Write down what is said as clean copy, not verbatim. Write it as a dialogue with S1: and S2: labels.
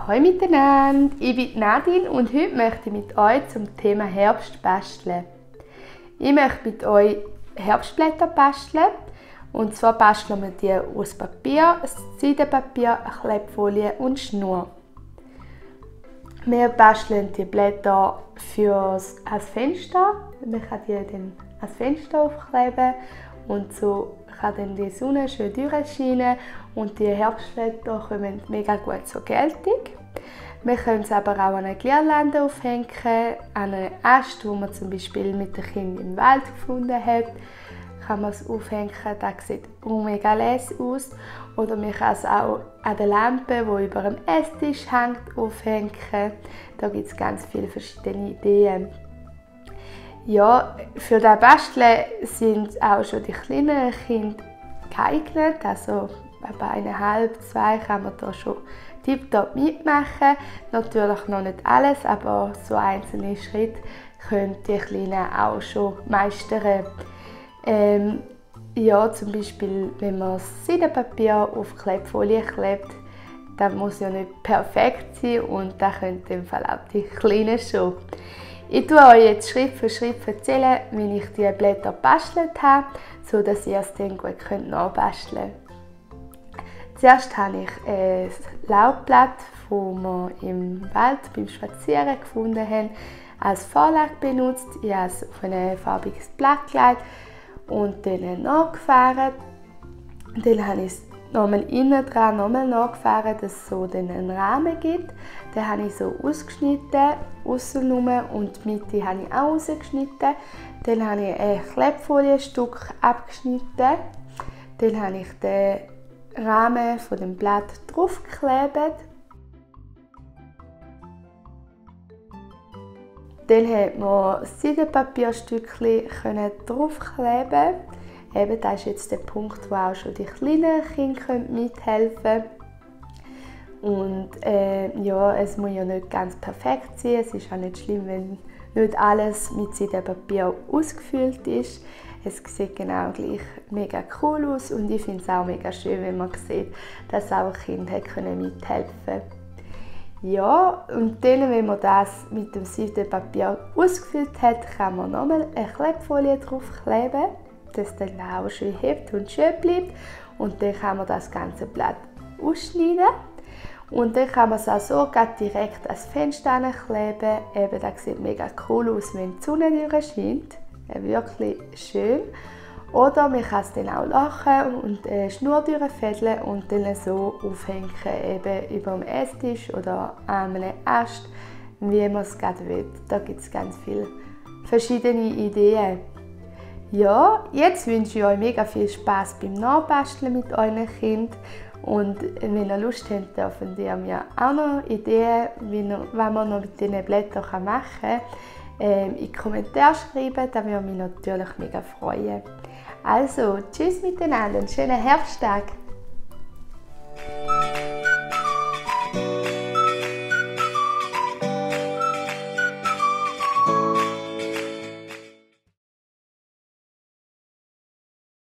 S1: Hallo miteinander, ich bin Nadine und heute möchte ich mit euch zum Thema Herbst basteln. Ich möchte mit euch Herbstblätter basteln. Und zwar basteln wir die aus Papier, Seidenpapier, Klebfolie und Schnur. Wir basteln die Blätter als Fenster. Man kann die dann als Fenster aufkleben und so kann dann die Sonne schön durchscheinen und die Herbstblätter kommen mega gut zur Geltung. Wir können es aber auch an eine Girlande aufhängen, an einen Ast, den man zum Beispiel mit den Kindern im Wald gefunden hat. Kann man es aufhängen, das sieht mega lässig aus. Oder man kann es auch an der Lampe, die über dem Esstisch hängt, aufhängen. Da gibt es ganz viele verschiedene Ideen. Ja, für das Basteln sind auch schon die kleineren Kinder geeignet. Also bei 1,5, 2 kann man da schon tiptop mitmachen. Natürlich noch nicht alles, aber so einzelne Schritte können die Kleinen auch schon meistern. Ja, zum Beispiel, wenn man das Seidenpapier auf Klebfolie klebt, das muss ja nicht perfekt sein und das können in dem Fall auch die Kleinen schon. Ich erzähle euch jetzt Schritt für Schritt, wie ich die Blätter gebastelt habe, sodass ihr es dann gut nachbasteln könnt. Zuerst habe ich ein Laubblatt, das wir im Wald beim Spazieren gefunden haben, als Vorlage benutzt. Ich habe es auf ein farbiges Blatt gelegt und dann nachgefahren. Dann habe ich es nochmal innen dran nachgefahren, dass es so dann einen Rahmen gibt. Den habe ich so ausgeschnitten, aussen rum, und die Mitte habe ich auch ausgeschnitten. Dann habe ich ein Klebfolienstück abgeschnitten. Dann habe ich den Rahmen von dem Blatt draufgeklebt. Dann konnte man das Seidenpapierstückchen draufkleben. Eben, das ist jetzt der Punkt, wo auch schon die kleinen Kinder mithelfen können. Und ja, es muss ja nicht ganz perfekt sein. Es ist auch nicht schlimm, wenn nicht alles mit Seidenpapier ausgefüllt ist. Es sieht genau gleich mega cool aus und ich finde es auch mega schön, wenn man sieht, dass auch Kinder mithelfen können. Ja, und dann, wenn man das mit dem Seidenpapier ausgefüllt hat, kann man nochmal eine Klebfolie draufkleben, dass dann auch schön hebt und schön bleibt. Und dann kann man das ganze Blatt ausschneiden. Und dann kann man es auch so direkt ans Fenster kleben. Eben, das sieht mega cool aus, wenn die Sonne durchscheint. Wirklich schön. Oder man kann es dann auch lachen und eine Schnur durchfädeln und dann so aufhängen, eben über dem Esstisch oder an einem Ast, wie man es gerade will. Da gibt es ganz viele verschiedene Ideen. Ja, jetzt wünsche ich euch mega viel Spaß beim Nachbasteln mit euren Kindern. Und wenn ihr Lust habt, dürft ihr mir auch noch Ideen, was man noch mit diesen Blättern machen kann, in die Kommentare schreiben. Das würde mich natürlich mega freuen. Also, tschüss miteinander, einen schönen Herbsttag!